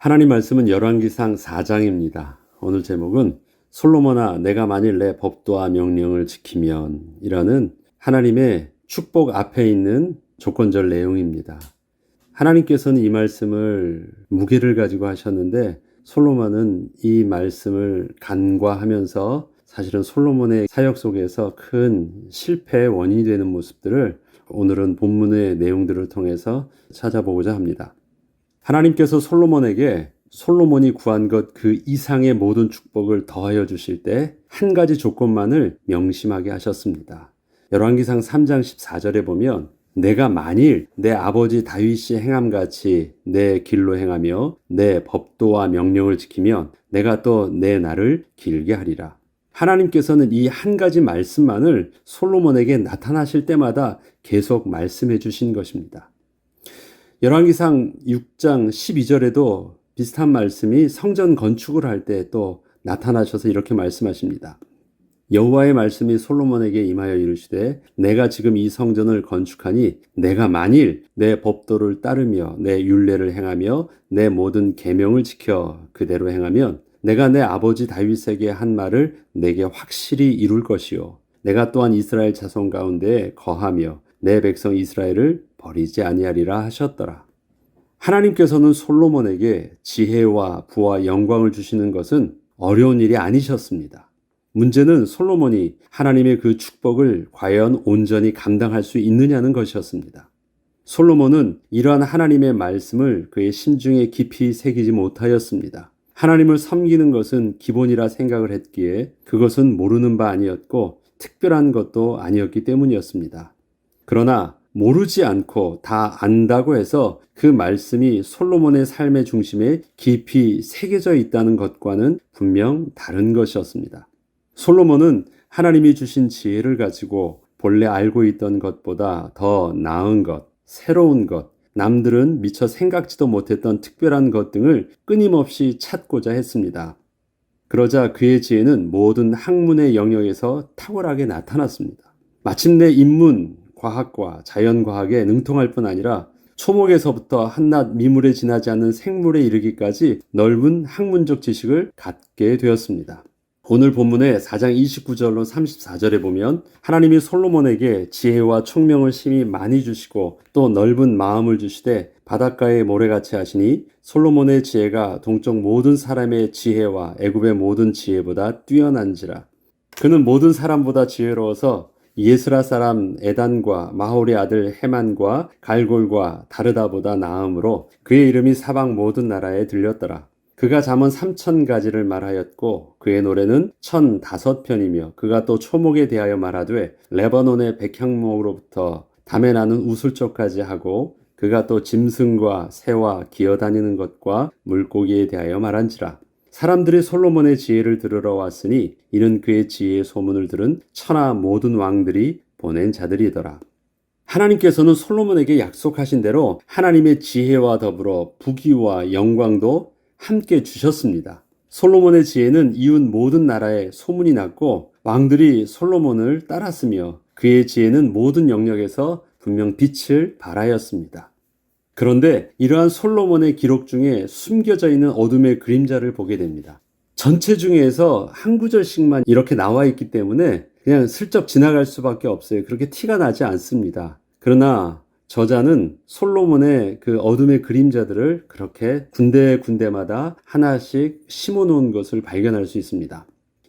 하나님 말씀은 열왕기상 4장입니다. 오늘 제목은 솔로몬아 내가 만일 내 법도와 명령을 지키면 이라는 하나님의 축복 앞에 있는 조건절 내용입니다. 하나님께서는 이 말씀을 무게를 가지고 하셨는데 솔로몬은 이 말씀을 간과하면서 사실은 솔로몬의 사역 속에서 큰 실패의 원인이 되는 모습들을 오늘은 본문의 내용들을 통해서 찾아보고자 합니다. 하나님께서 솔로몬에게 솔로몬이 구한 것 그 이상의 모든 축복을 더하여 주실 때 한 가지 조건만을 명심하게 하셨습니다. 열왕기상 3장 14절에 보면 내가 만일 내 아버지 다윗이 행함같이 내 길로 행하며 내 법도와 명령을 지키면 내가 또 내 날을 길게 하리라. 하나님께서는 이 한 가지 말씀만을 솔로몬에게 나타나실 때마다 계속 말씀해 주신 것입니다. 열왕기상 6장 12절에도 비슷한 말씀이 성전 건축을 할 때 또 나타나셔서 이렇게 말씀하십니다. 여호와의 말씀이 솔로몬에게 임하여 이르시되 내가 지금 이 성전을 건축하니 내가 만일 내 법도를 따르며 내 율례를 행하며 내 모든 계명을 지켜 그대로 행하면 내가 내 아버지 다윗에게 한 말을 내게 확실히 이룰 것이요 내가 또한 이스라엘 자손 가운데 거하며 내 백성 이스라엘을 버리지 아니하리라 하셨더라. 하나님께서는 솔로몬에게 지혜와 부와 영광을 주시는 것은 어려운 일이 아니셨습니다. 문제는 솔로몬이 하나님의 그 축복을 과연 온전히 감당할 수 있느냐는 것이었습니다. 솔로몬은 이러한 하나님의 말씀을 그의 심중에 깊이 새기지 못하였습니다. 하나님을 섬기는 것은 기본이라 생각을 했기에 그것은 모르는 바 아니었고 특별한 것도 아니었기 때문이었습니다. 그러나 모르지 않고 다 안다고 해서 그 말씀이 솔로몬의 삶의 중심에 깊이 새겨져 있다는 것과는 분명 다른 것이었습니다. 솔로몬은 하나님이 주신 지혜를 가지고 본래 알고 있던 것보다 더 나은 것, 새로운 것, 남들은 미처 생각지도 못했던 특별한 것 등을 끊임없이 찾고자 했습니다. 그러자 그의 지혜는 모든 학문의 영역에서 탁월하게 나타났습니다. 마침내 인문, 과학과 자연과학에 능통할 뿐 아니라 초목에서부터 한낱 미물에 지나지 않는 생물에 이르기까지 넓은 학문적 지식을 갖게 되었습니다. 오늘 본문의 4장 29절로 34절에 보면 하나님이 솔로몬에게 지혜와 총명을 심히 많이 주시고 또 넓은 마음을 주시되 바닷가의 모래같이 하시니 솔로몬의 지혜가 동쪽 모든 사람의 지혜와 애굽의 모든 지혜보다 뛰어난지라. 그는 모든 사람보다 지혜로워서 예스라 사람 에단과 마홀의 아들 헤만과 갈골과 다르다보다 나음으로 그의 이름이 사방 모든 나라에 들렸더라. 그가 잠언 3,000가지를 말하였고 그의 노래는 1,005편이며 그가 또 초목에 대하여 말하되 레바논의 백향목으로부터 담에 나는 우슬초까지 하고 그가 또 짐승과 새와 기어다니는 것과 물고기에 대하여 말한지라. 사람들이 솔로몬의 지혜를 들으러 왔으니 이는 그의 지혜의 소문을 들은 천하 모든 왕들이 보낸 자들이더라. 하나님께서는 솔로몬에게 약속하신 대로 하나님의 지혜와 더불어 부귀와 영광도 함께 주셨습니다. 솔로몬의 지혜는 이웃 모든 나라에 소문이 났고 왕들이 솔로몬을 따랐으며 그의 지혜는 모든 영역에서 분명 빛을 발하였습니다. 그런데 이러한 솔로몬의 기록 중에 숨겨져 있는 어둠의 그림자를 보게 됩니다. 전체 중에서 한 구절씩만 이렇게 나와 있기 때문에 그냥 슬쩍 지나갈 수밖에 없어요. 그렇게 티가 나지 않습니다. 그러나 저자는 솔로몬의 그 어둠의 그림자들을 그렇게 군데군데마다 하나씩 심어놓은 것을 발견할 수 있습니다.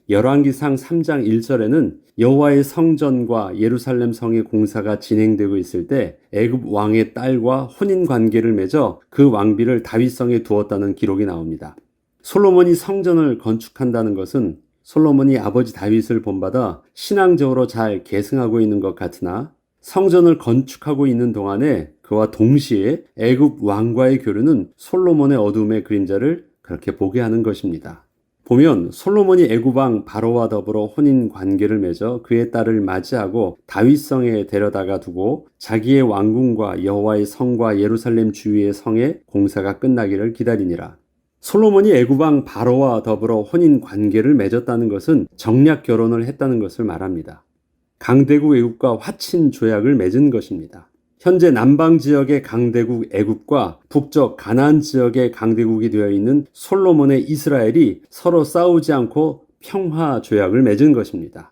열왕기상 3장 1절에는 여호와의 성전과 예루살렘 성의 공사가 진행되고 있을 때 애굽 왕의 딸과 혼인 관계를 맺어 그 왕비를 다윗성에 두었다는 기록이 나옵니다. 솔로몬이 성전을 건축한다는 것은 솔로몬이 아버지 다윗을 본받아 신앙적으로 잘 계승하고 있는 것 같으나 성전을 건축하고 있는 동안에 그와 동시에 애굽 왕과의 교류는 솔로몬의 어둠의 그림자를 그렇게 보게 하는 것입니다. 보면 솔로몬이 애굽 왕 바로와 더불어 혼인 관계를 맺어 그의 딸을 맞이하고 다윗성에 데려다가 두고 자기의 왕궁과 여호와의 성과 예루살렘 주위의 성의 공사가 끝나기를 기다리니라. 솔로몬이 애굽 왕 바로와 더불어 혼인 관계를 맺었다는 것은 정략 결혼을 했다는 것을 말합니다. 강대국 애굽과 화친 조약을 맺은 것입니다. 현재 남방 지역의 강대국 애굽과 북쪽 가나안 지역의 강대국이 되어 있는 솔로몬의 이스라엘이 서로 싸우지 않고 평화 조약을 맺은 것입니다.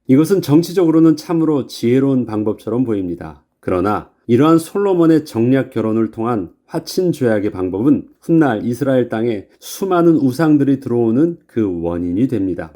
이것은 정치적으로는 참으로 지혜로운 방법처럼 보입니다. 그러나 이러한 솔로몬의 정략 결혼을 통한 화친 조약의 방법은 훗날 이스라엘 땅에 수많은 우상들이 들어오는 그 원인이 됩니다.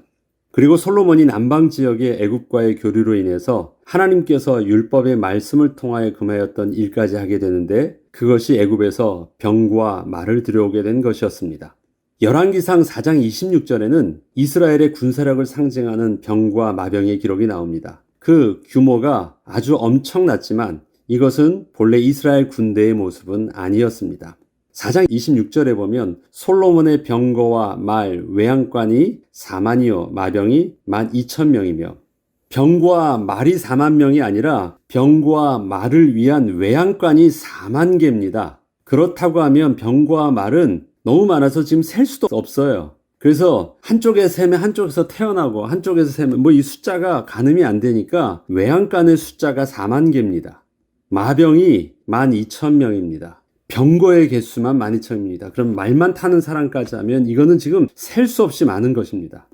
그리고 솔로몬이 남방 지역의 애굽과의 교류로 인해서 하나님께서 율법의 말씀을 통하여 금하였던 일까지 하게 되는데 그것이 애굽에서 병과 말을 들여오게 된 것이었습니다. 열왕기상 4장 26절에는 이스라엘의 군사력을 상징하는 병과 마병의 기록이 나옵니다. 그 규모가 아주 엄청났지만 이것은 본래 이스라엘 군대의 모습은 아니었습니다. 4장 26절에 보면 솔로몬의 병거와 말, 외양관이 4만이요 마병이 12,000명이며 병과 말이 4만 명이 아니라 병과 말을 위한 외양관이 4만 개입니다. 그렇다고 하면 병과 말은 너무 많아서 지금 셀 수도 없어요. 그래서 한쪽에 세면 한쪽에서 태어나고 한쪽에서 세면 이 숫자가 가늠이 안 되니까 외양간의 숫자가 4만 개입니다. 마병이 12,000명입니다. 병거의 개수만 12,000입니다. 그럼 말만 타는 사람까지 하면 이거는 지금 셀 수 없이 많은 것입니다.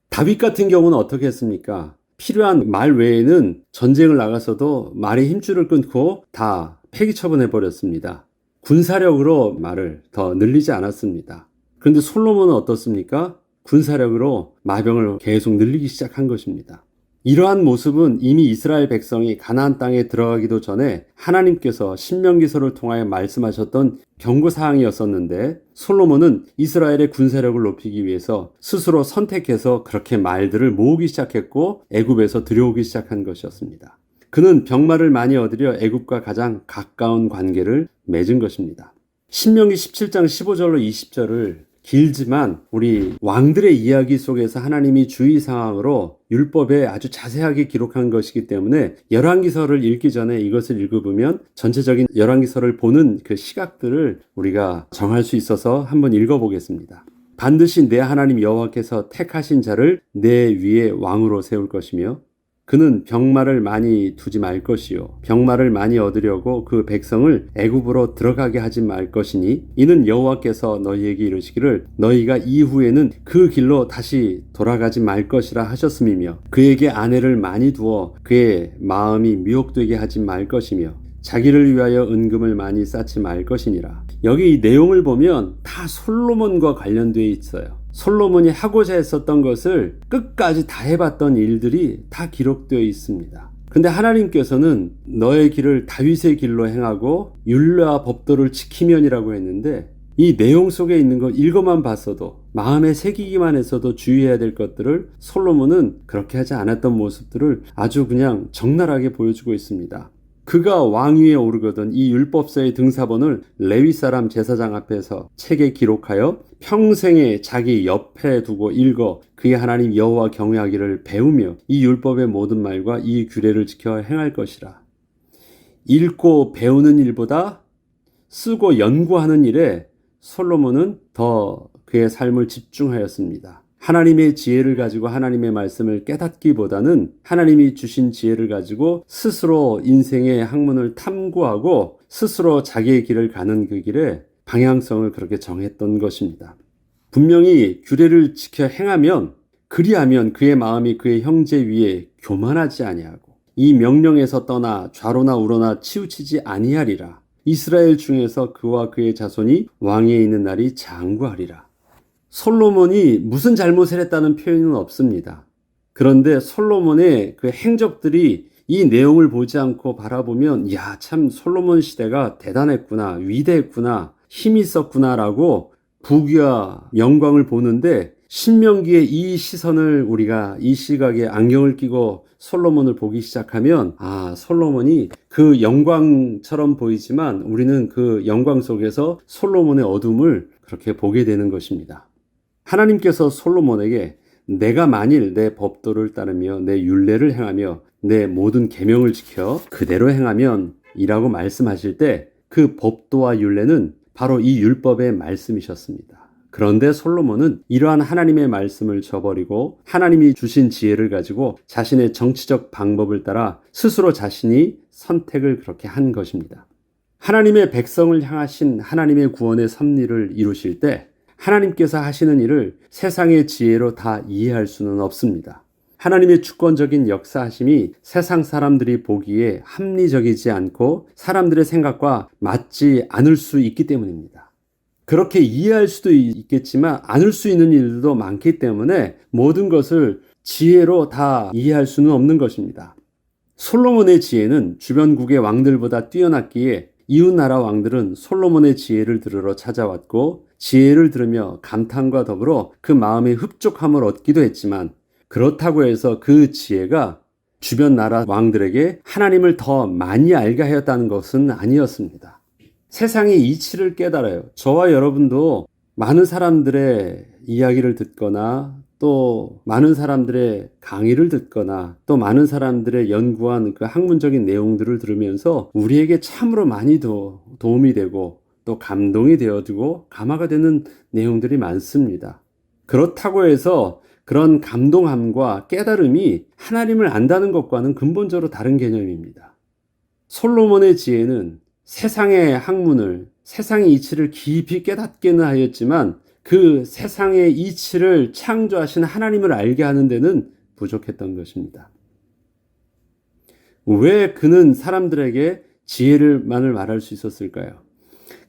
다윗 같은 경우는 어떻게 했습니까? 필요한 말 외에는 전쟁을 나가서도 말의 힘줄을 끊고 다 폐기 처분해 버렸습니다. 군사력으로 말을 더 늘리지 않았습니다. 그런데 솔로몬은 어떻습니까? 군사력으로 마병을 계속 늘리기 시작한 것입니다. 이러한 모습은 이미 이스라엘 백성이 가나안 땅에 들어가기도 전에 하나님께서 신명기서를 통하여 말씀하셨던 경고사항이었었는데 솔로몬은 이스라엘의 군사력을 높이기 위해서 스스로 선택해서 그렇게 말들을 모으기 시작했고 애굽에서 들여오기 시작한 것이었습니다. 그는 병마를 많이 얻으려 애굽과 가장 가까운 관계를 맺은 것입니다. 신명기 17장 15절로 20절을 길지만 우리 왕들의 이야기 속에서 하나님이 주의사항으로 율법에 아주 자세하게 기록한 것이기 때문에 열왕기서를 읽기 전에 이것을 읽어보면 전체적인 열왕기서를 보는 그 시각들을 우리가 정할 수 있어서 한번 읽어보겠습니다. 반드시 내 하나님 여호와께서 택하신 자를 내 위에 왕으로 세울 것이며 그는 병마를 많이 두지 말 것이요 병마를 많이 얻으려고 그 백성을 애굽으로 들어가게 하지 말 것이니 이는 여호와께서 너희에게 이르시기를 너희가 이후에는 그 길로 다시 돌아가지 말 것이라 하셨음이며 그에게 아내를 많이 두어 그의 마음이 미혹되게 하지 말 것이며 자기를 위하여 은금을 많이 쌓지 말 것이니라. 여기 이 내용을 보면 다 솔로몬과 관련되어 있어요. 솔로몬이 하고자 했었던 것을 끝까지 다 해봤던 일들이 다 기록되어 있습니다. 근데 하나님께서는 너의 길을 다윗의 길로 행하고 율례와 법도를 지키면이라고 했는데 이 내용 속에 있는 거 읽어만 봤어도 마음에 새기기만 했어도 주의해야 될 것들을 솔로몬은 그렇게 하지 않았던 모습들을 아주 그냥 적나라하게 보여주고 있습니다. 그가 왕위에 오르거든 이 율법서의 등사본을 레위 사람 제사장 앞에서 책에 기록하여 평생에 자기 옆에 두고 읽어 그의 하나님 여호와 경외하기를 배우며 이 율법의 모든 말과 이 규례를 지켜 행할 것이라. 읽고 배우는 일보다 쓰고 연구하는 일에 솔로몬은 더 그의 삶을 집중하였습니다. 하나님의 지혜를 가지고 하나님의 말씀을 깨닫기보다는 하나님이 주신 지혜를 가지고 스스로 인생의 학문을 탐구하고 스스로 자기의 길을 가는 그 길에 방향성을 그렇게 정했던 것입니다. 분명히 규례를 지켜 행하면 그리하면 그의 마음이 그의 형제 위에 교만하지 아니하고 이 명령에서 떠나 좌로나 우로나 치우치지 아니하리라. 이스라엘 중에서 그와 그의 자손이 왕위에 있는 날이 장구하리라. 솔로몬이 무슨 잘못을 했다는 표현은 없습니다. 그런데 솔로몬의 그 행적들이 이 내용을 보지 않고 바라보면 야, 참 솔로몬 시대가 대단했구나, 위대했구나, 힘이 있었구나라고 부귀와 영광을 보는데 신명기의 이 시선을 우리가 이 시각에 안경을 끼고 솔로몬을 보기 시작하면 솔로몬이 그 영광처럼 보이지만 우리는 그 영광 속에서 솔로몬의 어둠을 그렇게 보게 되는 것입니다. 하나님께서 솔로몬에게 내가 만일 내 법도를 따르며 내 율례를 행하며 내 모든 계명을 지켜 그대로 행하면 이라고 말씀하실 때 그 법도와 율례는 바로 이 율법의 말씀이셨습니다. 그런데 솔로몬은 이러한 하나님의 말씀을 저버리고 하나님이 주신 지혜를 가지고 자신의 정치적 방법을 따라 스스로 자신이 선택을 그렇게 한 것입니다. 하나님의 백성을 향하신 하나님의 구원의 섭리를 이루실 때 하나님께서 하시는 일을 세상의 지혜로 다 이해할 수는 없습니다. 하나님의 주권적인 역사하심이 세상 사람들이 보기에 합리적이지 않고 사람들의 생각과 맞지 않을 수 있기 때문입니다. 그렇게 이해할 수도 있겠지만 않을 수 있는 일들도 많기 때문에 모든 것을 지혜로 다 이해할 수는 없는 것입니다. 솔로몬의 지혜는 주변국의 왕들보다 뛰어났기에 이웃나라 왕들은 솔로몬의 지혜를 들으러 찾아왔고 지혜를 들으며 감탄과 더불어 그 마음의 흡족함을 얻기도 했지만 그렇다고 해서 그 지혜가 주변 나라 왕들에게 하나님을 더 많이 알게 하였다는 것은 아니었습니다. 세상의 이치를 깨달아요. 저와 여러분도 많은 사람들의 이야기를 듣거나 또 많은 사람들의 강의를 듣거나 또 많은 사람들의 연구한 그 학문적인 내용들을 들으면서 우리에게 참으로 많이 도움이 되고 또 감동이 되어지고 감화가 되는 내용들이 많습니다. 그렇다고 해서 그런 감동함과 깨달음이 하나님을 안다는 것과는 근본적으로 다른 개념입니다. 솔로몬의 지혜는 세상의 학문을, 세상의 이치를 깊이 깨닫게는 하였지만 그 세상의 이치를 창조하신 하나님을 알게 하는 데는 부족했던 것입니다. 왜 그는 사람들에게 지혜를만을 말할 수 있었을까요?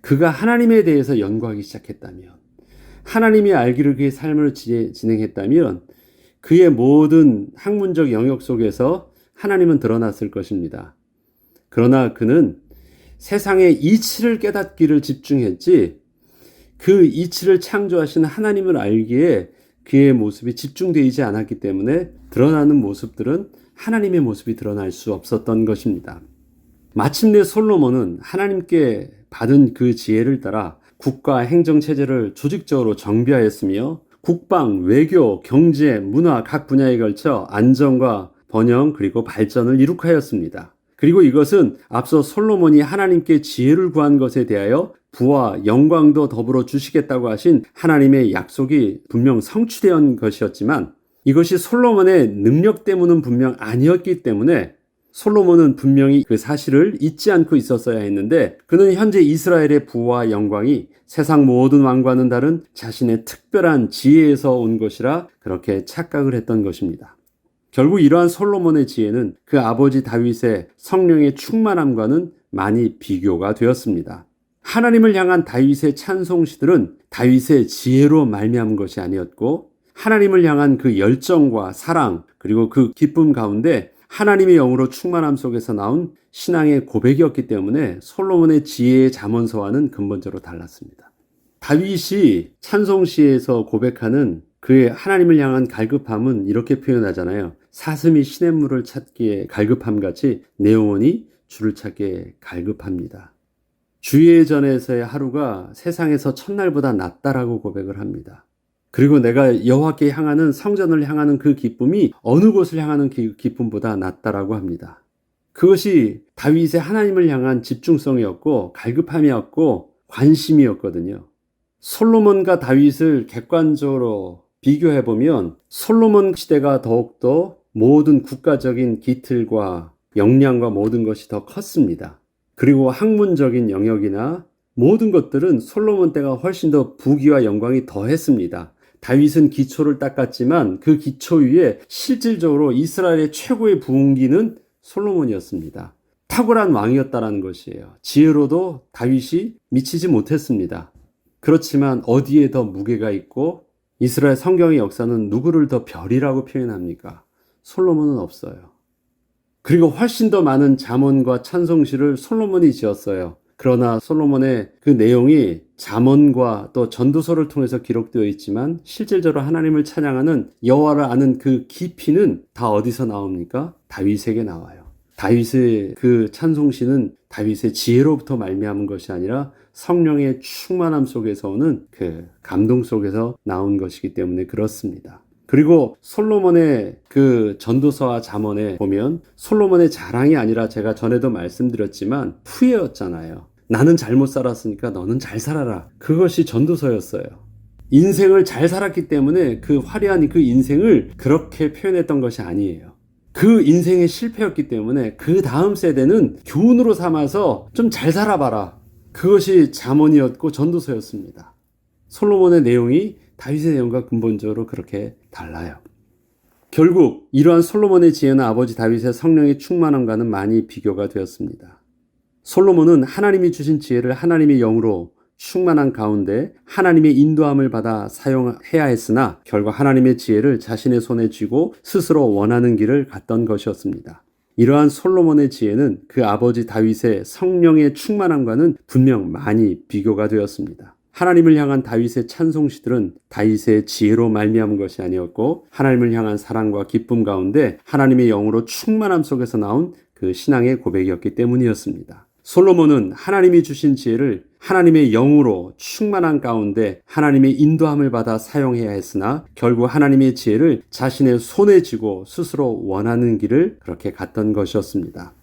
그가 하나님에 대해서 연구하기 시작했다면, 하나님이 알기를 그의 삶을 진행했다면 그의 모든 학문적 영역 속에서 하나님은 드러났을 것입니다. 그러나 그는 세상의 이치를 깨닫기를 집중했지 그 이치를 창조하신 하나님을 알기에 그의 모습이 집중되지 않았기 때문에 드러나는 모습들은 하나님의 모습이 드러날 수 없었던 것입니다. 마침내 솔로몬은 하나님께 받은 그 지혜를 따라 국가 행정체제를 조직적으로 정비하였으며 국방, 외교, 경제, 문화 각 분야에 걸쳐 안정과 번영 그리고 발전을 이룩하였습니다. 그리고 이것은 앞서 솔로몬이 하나님께 지혜를 구한 것에 대하여 부와 영광도 더불어 주시겠다고 하신 하나님의 약속이 분명 성취된 것이었지만 이것이 솔로몬의 능력 때문은 분명 아니었기 때문에 솔로몬은 분명히 그 사실을 잊지 않고 있었어야 했는데 그는 현재 이스라엘의 부와 영광이 세상 모든 왕과는 다른 자신의 특별한 지혜에서 온 것이라 그렇게 착각을 했던 것입니다. 결국 이러한 솔로몬의 지혜는 그 아버지 다윗의 성령의 충만함과는 많이 비교가 되었습니다. 하나님을 향한 다윗의 찬송시들은 다윗의 지혜로 말미암은 것이 아니었고 하나님을 향한 그 열정과 사랑 그리고 그 기쁨 가운데 하나님의 영으로 충만함 속에서 나온 신앙의 고백이었기 때문에 솔로몬의 지혜의 잠언서와는 근본적으로 달랐습니다. 다윗이 찬송시에서 고백하는 그의 하나님을 향한 갈급함은 이렇게 표현하잖아요. 사슴이 시냇물을 찾기에 갈급함같이 내 영혼이 주를 찾기에 갈급합니다. 주의 전에서의 하루가 세상에서 첫날보다 낫다라고 고백을 합니다. 그리고 내가 여호와께 향하는 성전을 향하는 그 기쁨이 어느 곳을 향하는 기쁨보다 낫다라고 합니다. 그것이 다윗의 하나님을 향한 집중성이었고 갈급함이었고 관심이었거든요. 솔로몬과 다윗을 객관적으로 비교해보면 솔로몬 시대가 더욱더 모든 국가적인 기틀과 역량과 모든 것이 더 컸습니다. 그리고 학문적인 영역이나 모든 것들은 솔로몬 때가 훨씬 더 부귀와 영광이 더했습니다. 다윗은 기초를 닦았지만 그 기초 위에 실질적으로 이스라엘의 최고의 부흥기는 솔로몬이었습니다. 탁월한 왕이었다는 것이에요. 지혜로도 다윗이 미치지 못했습니다. 그렇지만 어디에 더 무게가 있고 이스라엘 성경의 역사는 누구를 더 별이라고 표현합니까? 솔로몬은 없어요. 그리고 훨씬 더 많은 잠언과 찬송시를 솔로몬이 지었어요. 그러나 솔로몬의 그 내용이 잠언과 또 전도서를 통해서 기록되어 있지만 실질적으로 하나님을 찬양하는 여호와를 아는 그 깊이는 다 어디서 나옵니까? 다윗에게 나와요. 다윗의 그 찬송시는 다윗의 지혜로부터 말미암은 것이 아니라 성령의 충만함 속에서 오는 그 감동 속에서 나온 것이기 때문에 그렇습니다. 그리고 솔로몬의 그 전도서와 잠언에 보면 솔로몬의 자랑이 아니라 제가 전에도 말씀드렸지만 후회였잖아요. 나는 잘못 살았으니까 너는 잘 살아라. 그것이 전도서였어요. 인생을 잘 살았기 때문에 그 화려한 그 인생을 그렇게 표현했던 것이 아니에요. 그 인생의 실패였기 때문에 그 다음 세대는 교훈으로 삼아서 좀 잘 살아봐라. 그것이 잠언이었고 전도서였습니다. 솔로몬의 내용이 다윗의 내용과 근본적으로 그렇게 달라요. 결국 이러한 솔로몬의 지혜는 아버지 다윗의 성령의 충만함과는 많이 비교가 되었습니다. 솔로몬은 하나님이 주신 지혜를 하나님의 영으로 충만한 가운데 하나님의 인도함을 받아 사용해야 했으나 결국 하나님의 지혜를 자신의 손에 쥐고 스스로 원하는 길을 갔던 것이었습니다. 이러한 솔로몬의 지혜는 그 아버지 다윗의 성령의 충만함과는 분명 많이 비교가 되었습니다. 하나님을 향한 다윗의 찬송시들은 다윗의 지혜로 말미암은 것이 아니었고 하나님을 향한 사랑과 기쁨 가운데 하나님의 영으로 충만함 속에서 나온 그 신앙의 고백이었기 때문이었습니다. 솔로몬은 하나님이 주신 지혜를 하나님의 영으로 충만한 가운데 하나님의 인도함을 받아 사용해야 했으나 결국 하나님의 지혜를 자신의 손에 쥐고 스스로 원하는 길을 그렇게 갔던 것이었습니다.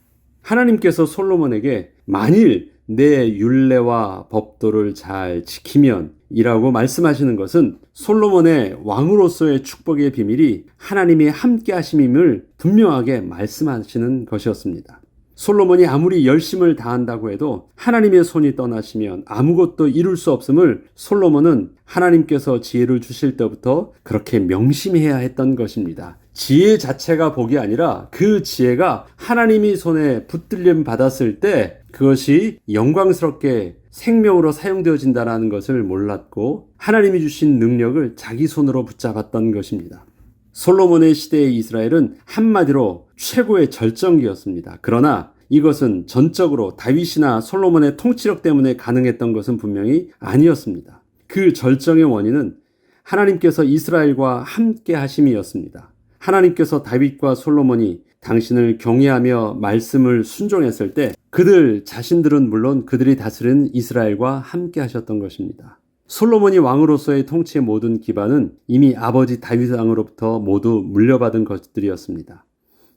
하나님께서 솔로몬에게 만일 내 율례와 법도를 잘 지키면 이라고 말씀하시는 것은 솔로몬의 왕으로서의 축복의 비밀이 하나님의 함께 하심임을 분명하게 말씀하시는 것이었습니다. 솔로몬이 아무리 열심을 다한다고 해도 하나님의 손이 떠나시면 아무것도 이룰 수 없음을 솔로몬은 하나님께서 지혜를 주실 때부터 그렇게 명심해야 했던 것입니다. 지혜 자체가 복이 아니라 그 지혜가 하나님이 손에 붙들림 받았을 때 그것이 영광스럽게 생명으로 사용되어진다는 것을 몰랐고 하나님이 주신 능력을 자기 손으로 붙잡았던 것입니다. 솔로몬의 시대의 이스라엘은 한마디로 최고의 절정기였습니다. 그러나 이것은 전적으로 다윗이나 솔로몬의 통치력 때문에 가능했던 것은 분명히 아니었습니다. 그 절정의 원인은 하나님께서 이스라엘과 함께 하심이었습니다. 하나님께서 다윗과 솔로몬이 당신을 경외하며 말씀을 순종했을 때 그들 자신들은 물론 그들이 다스리는 이스라엘과 함께 하셨던 것입니다. 솔로몬이 왕으로서의 통치의 모든 기반은 이미 아버지 다윗 왕으로부터 모두 물려받은 것들이었습니다.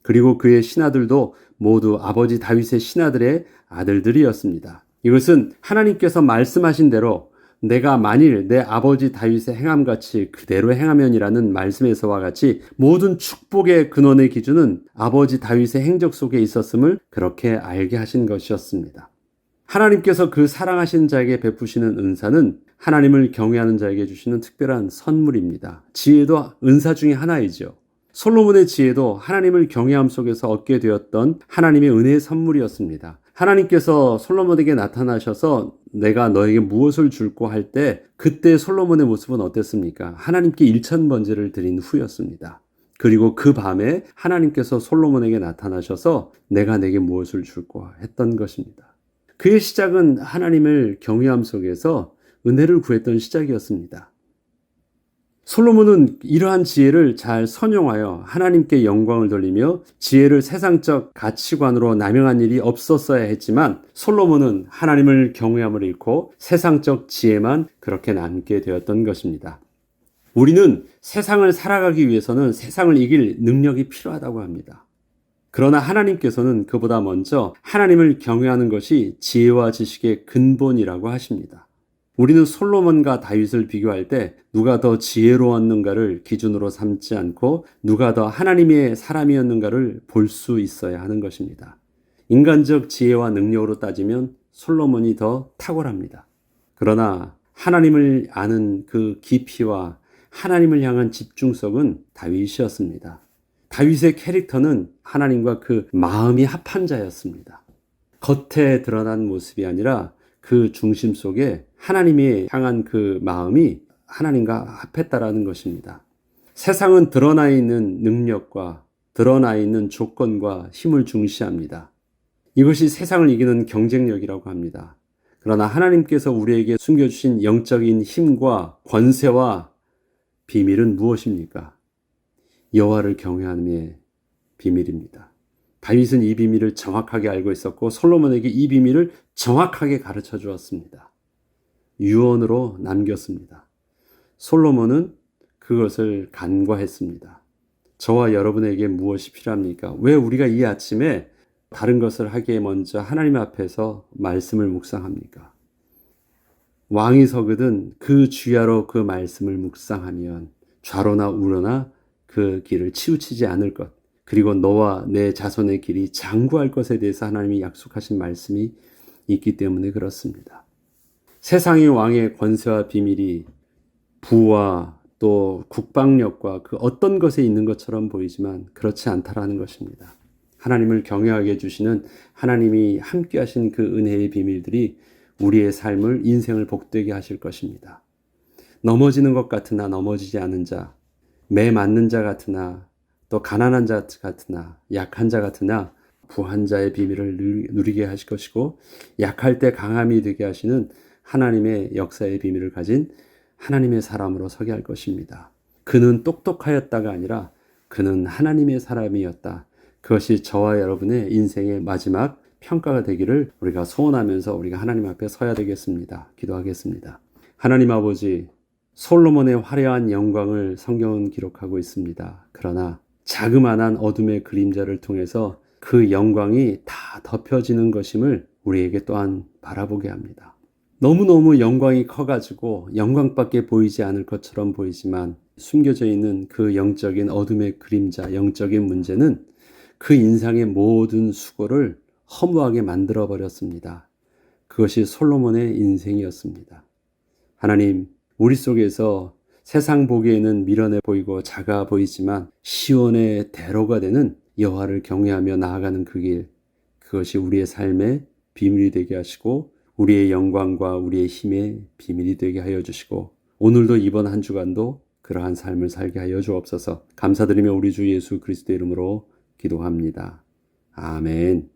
그리고 그의 신하들도 모두 아버지 다윗의 신하들의 아들들이었습니다. 이것은 하나님께서 말씀하신 대로 내가 만일 내 아버지 다윗의 행함같이 그대로 행하면이라는 말씀에서와 같이 모든 축복의 근원의 기준은 아버지 다윗의 행적 속에 있었음을 그렇게 알게 하신 것이었습니다. 하나님께서 그 사랑하신 자에게 베푸시는 은사는 하나님을 경외하는 자에게 주시는 특별한 선물입니다. 지혜도 은사 중에 하나이죠. 솔로몬의 지혜도 하나님을 경외함 속에서 얻게 되었던 하나님의 은혜의 선물이었습니다. 하나님께서 솔로몬에게 나타나셔서 내가 너에게 무엇을 줄고 할 때 그때 솔로몬의 모습은 어땠습니까? 하나님께 일천번제를 드린 후였습니다. 그리고 그 밤에 하나님께서 솔로몬에게 나타나셔서 내가 내게 무엇을 줄고 했던 것입니다. 그의 시작은 하나님을 경외함 속에서 은혜를 구했던 시작이었습니다. 솔로몬은 이러한 지혜를 잘 선용하여 하나님께 영광을 돌리며 지혜를 세상적 가치관으로 남용한 일이 없었어야 했지만 솔로몬은 하나님을 경외함을 잃고 세상적 지혜만 그렇게 남게 되었던 것입니다. 우리는 세상을 살아가기 위해서는 세상을 이길 능력이 필요하다고 합니다. 그러나 하나님께서는 그보다 먼저 하나님을 경외하는 것이 지혜와 지식의 근본이라고 하십니다. 우리는 솔로몬과 다윗을 비교할 때 누가 더 지혜로웠는가를 기준으로 삼지 않고 누가 더 하나님의 사람이었는가를 볼 수 있어야 하는 것입니다. 인간적 지혜와 능력으로 따지면 솔로몬이 더 탁월합니다. 그러나 하나님을 아는 그 깊이와 하나님을 향한 집중성은 다윗이었습니다. 다윗의 캐릭터는 하나님과 그 마음이 합한 자였습니다. 겉에 드러난 모습이 아니라 그 중심 속에 하나님이 향한 그 마음이 하나님과 합했다라는 것입니다. 세상은 드러나 있는 능력과 드러나 있는 조건과 힘을 중시합니다. 이것이 세상을 이기는 경쟁력이라고 합니다. 그러나 하나님께서 우리에게 숨겨주신 영적인 힘과 권세와 비밀은 무엇입니까? 여호와를 경외함의 비밀입니다. 다윗은 이 비밀을 정확하게 알고 있었고 솔로몬에게 이 비밀을 정확하게 가르쳐 주었습니다. 유언으로 남겼습니다. 솔로몬은 그것을 간과했습니다. 저와 여러분에게 무엇이 필요합니까? 왜 우리가 이 아침에 다른 것을 하기에 먼저 하나님 앞에서 말씀을 묵상합니까? 왕이 서거든 그 주야로 그 말씀을 묵상하면 좌로나 우로나 그 길을 치우치지 않을 것, 그리고 너와 내 자손의 길이 장구할 것에 대해서 하나님이 약속하신 말씀이 있기 때문에 그렇습니다. 세상의 왕의 권세와 비밀이 부와 또 국방력과 그 어떤 것에 있는 것처럼 보이지만 그렇지 않다라는 것입니다. 하나님을 경외하게 해주시는 하나님이 함께 하신 그 은혜의 비밀들이 우리의 삶을, 인생을 복되게 하실 것입니다. 넘어지는 것 같으나 넘어지지 않은 자, 매 맞는 자 같으나 또 가난한 자 같으나 약한 자 같으나 부한 자의 비밀을 누리게 하실 것이고, 약할 때 강함이 되게 하시는 하나님의 역사의 비밀을 가진 하나님의 사람으로 서게 할 것입니다. 그는 똑똑하였다가 아니라 그는 하나님의 사람이었다. 그것이 저와 여러분의 인생의 마지막 평가가 되기를 우리가 소원하면서 우리가 하나님 앞에 서야 되겠습니다. 기도하겠습니다. 하나님 아버지, 솔로몬의 화려한 영광을 성경은 기록하고 있습니다. 그러나 자그마한 어둠의 그림자를 통해서 그 영광이 다 덮여지는 것임을 우리에게 또한 바라보게 합니다. 너무너무 영광이 커가지고 영광밖에 보이지 않을 것처럼 보이지만 숨겨져 있는 그 영적인 어둠의 그림자, 영적인 문제는 그 인상의 모든 수고를 허무하게 만들어 버렸습니다. 그것이 솔로몬의 인생이었습니다. 하나님, 우리 속에서 세상 보기에는 미련해 보이고 작아 보이지만 시온의 대로가 되는 여호와를 경외하며 나아가는 그 길, 그것이 우리의 삶의 비밀이 되게 하시고 우리의 영광과 우리의 힘의 비밀이 되게 하여 주시고, 오늘도 이번 한 주간도 그러한 삶을 살게 하여 주옵소서. 감사드리며 우리 주 예수 그리스도의 이름으로 기도합니다. 아멘.